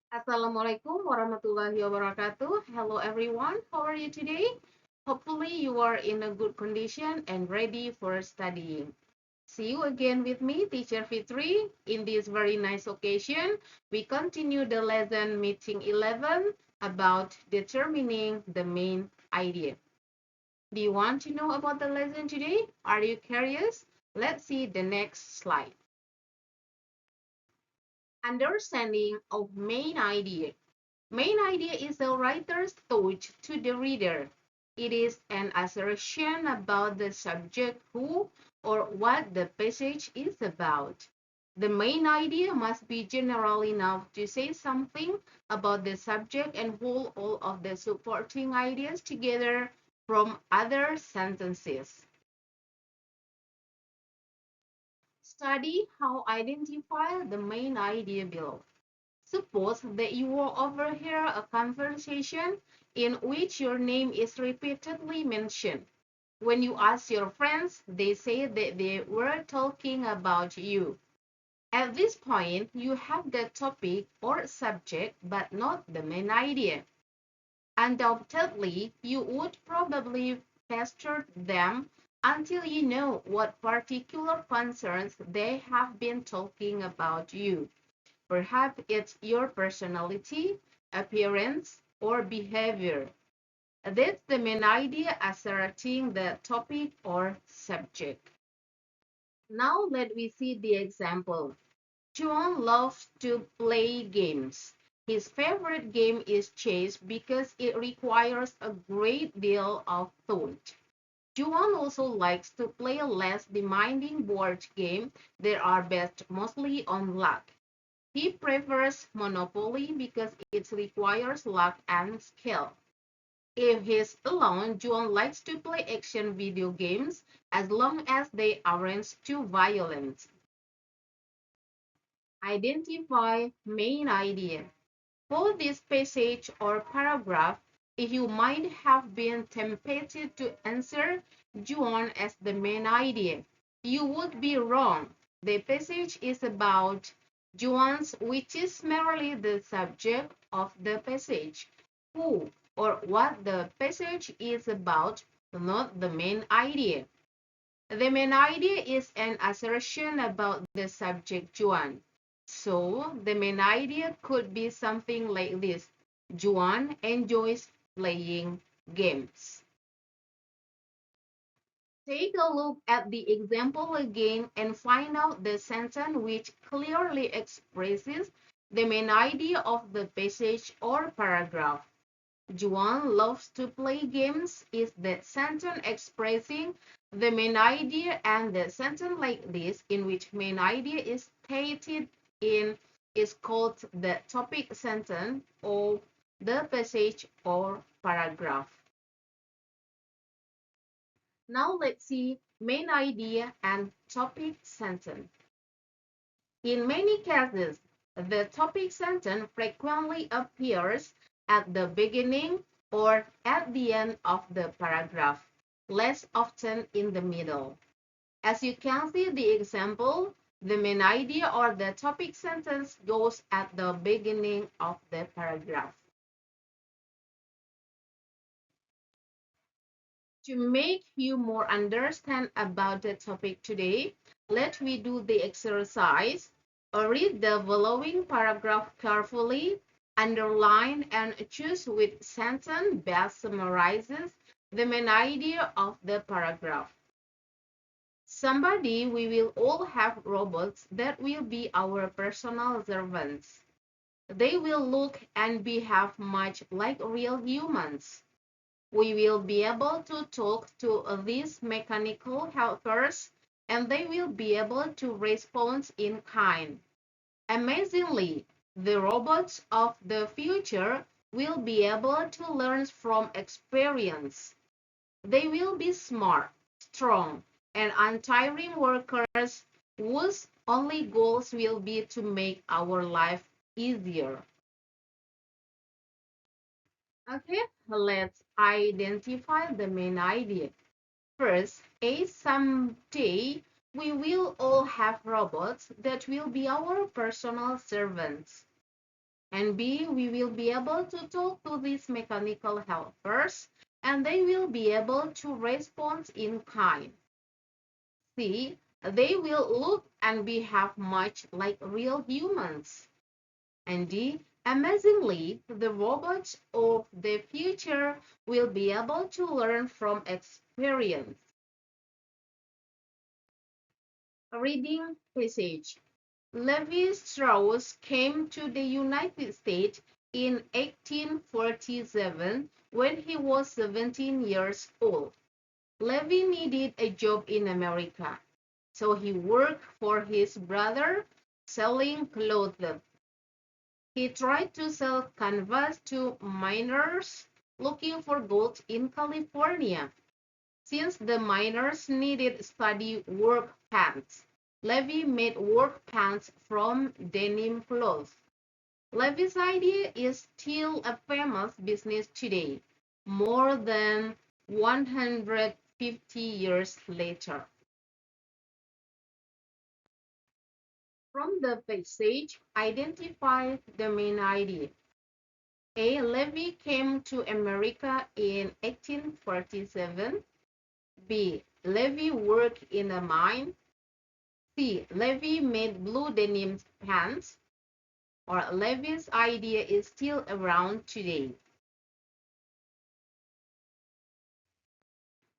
Assalamualaikum warahmatullahi wabarakatuh. Hello everyone, how are you today? Hopefully you are in a good condition and ready for studying. See you again with me, Teacher Fitri. In this very nice occasion, we continue the lesson meeting 11 about determining the main idea. Do you want to know about the lesson today? Are you curious? Let's see the next slide. Understanding of main idea. Main idea is the writer's thought to the reader. It is an assertion about the subject who or what the passage is about. The main idea must be general enough to say something about the subject and hold all of the supporting ideas together from other sentences. Study how identify the main idea below. Suppose that you will overhear a conversation in which your name is repeatedly mentioned. When you ask your friends, they say that they were talking about you. At this point, you have the topic or subject, but not the main idea. Undoubtedly, you would probably pester them until you know what particular concerns they have been talking about you. Perhaps it's your personality, appearance, or behavior. That's the main idea asserting the topic or subject. Now let me see the example. John loves to play games. His favorite game is chess because it requires a great deal of thought. Juan also likes to play less demanding board games that are based mostly on luck. He prefers Monopoly because it requires luck and skill. If he's alone, Juan likes to play action video games as long as they aren't too violent. Identify main idea. For this passage or paragraph, if you might have been tempted to answer Juan as the main idea, you would be wrong. The passage is about Juan's, which is merely the subject of the passage. Who or what the passage is about, not the main idea. The main idea is an assertion about the subject Juan. So the main idea could be something like this. Juan enjoys playing games. Take a look at the example again and find out the sentence which clearly expresses the main idea of the passage or paragraph. Juan loves to play games is the sentence expressing the main idea, and the sentence like this in which main idea is stated in is called the topic sentence of the passage or paragraph. Now let's see main idea and topic sentence. In many cases, the topic sentence frequently appears at the beginning or at the end of the paragraph, less often in the middle. As you can see the example, the main idea or the topic sentence goes at the beginning of the paragraph. To make you more understand about the topic today, let me do the exercise. Read the following paragraph carefully, underline and choose which sentence best summarizes the main idea of the paragraph. Someday we will all have robots that will be our personal servants. They will look and behave much like real humans. We will be able to talk to these mechanical helpers, and they will be able to respond in kind. Amazingly, the robots of the future will be able to learn from experience. They will be smart, strong, and untiring workers whose only goals will be to make our life easier. Okay, let's identify the main idea. First, someday we will all have robots that will be our personal servants. And B, we will be able to talk to these mechanical helpers and they will be able to respond in kind. C, they will look and behave much like real humans. And D, amazingly, the robots of the future will be able to learn from experience. Reading passage. Levi Strauss came to the United States in 1847 when he was 17 years old. Levi needed a job in America, so he worked for his brother selling clothes. He tried to sell canvas to miners looking for gold in California. Since the miners needed study work pants, Levi made work pants from denim cloth. Levi's idea is still a famous business today, more than 150 years later. From the passage, identify the main idea. A. Levi came to America in 1847. B. Levi worked in a mine. C. Levi made blue denim pants. Or Levi's idea is still around today.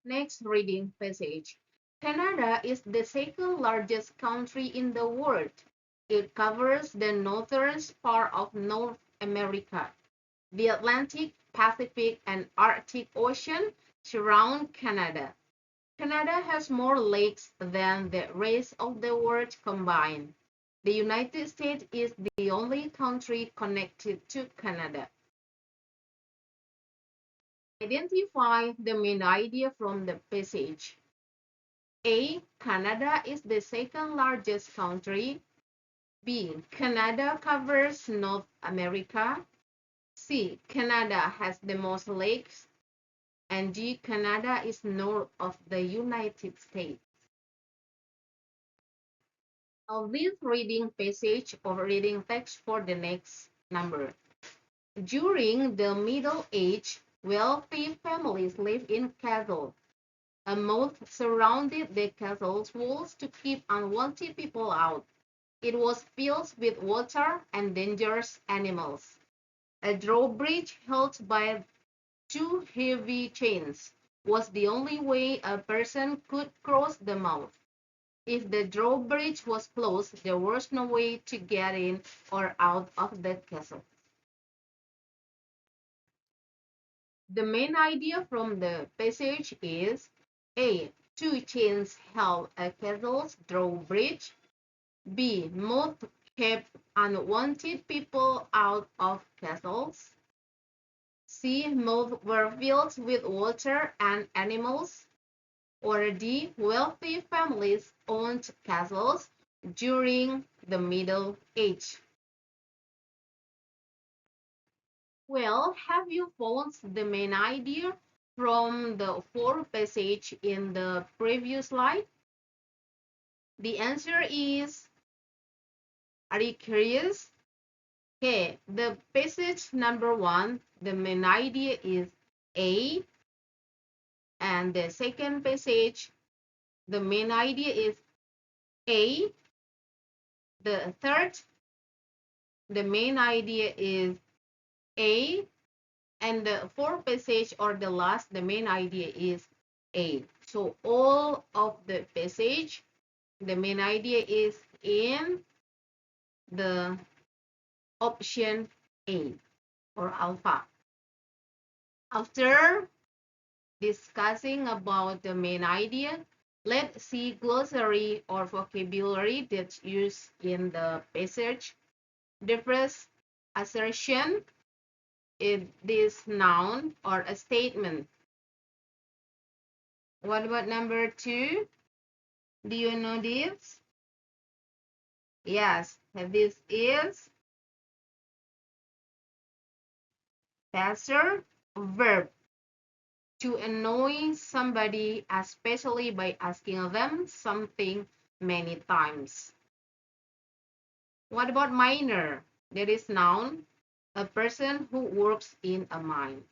Next reading passage. Canada is the second largest country in the world. It covers the northern part of North America. The Atlantic, Pacific, and Arctic Ocean surround Canada. Canada has more lakes than the rest of the world combined. The United States is the only country connected to Canada. Identify the main idea from the passage. A. Canada is the second largest country. B. Canada covers North America. C. Canada has the most lakes. And D. Canada is north of the United States. Of this reading passage or reading text for the next number. During the Middle Age, wealthy families lived in castles. A moat surrounded the castle's walls to keep unwanted people out. It was filled with water and dangerous animals. A drawbridge held by two heavy chains was the only way a person could cross the moat. If the drawbridge was closed, there was no way to get in or out of the castle. The main idea from the passage is A. Two chains held a castle's drawbridge. B. Moat kept unwanted people out of castles. C. Moats were filled with water and animals. Or D. Wealthy families owned castles during the Middle Age. Well, have you found the main idea from the four passage in the previous slide? The answer is, are you curious? Okay, the passage number 1, the main idea is A, and the second passage, the main idea is A. The third, the main idea is A, and the fourth passage or the last, the main idea is A. So all of the passage, the main idea is in the option A or alpha. After discussing about the main idea, let's see glossary or vocabulary that's used in the passage. The first assertion is this noun or a statement. What about number 2? Do you know this? Yes, this is passive verb. To annoy somebody, especially by asking them something many times. What about minor? That is noun. a person who works in a mine.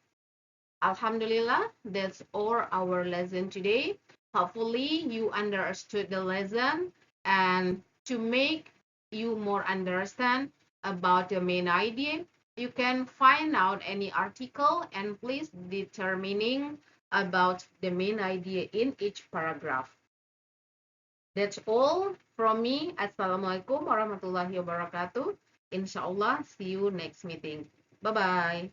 Alhamdulillah, that's all our lesson today. Hopefully you understood the lesson, and to make you more understand about the main idea, you can find out any article and please determining about the main idea in each paragraph. That's all from me. Assalamualaikum warahmatullahi wabarakatuh. Inshallah, see you next meeting. Bye-bye.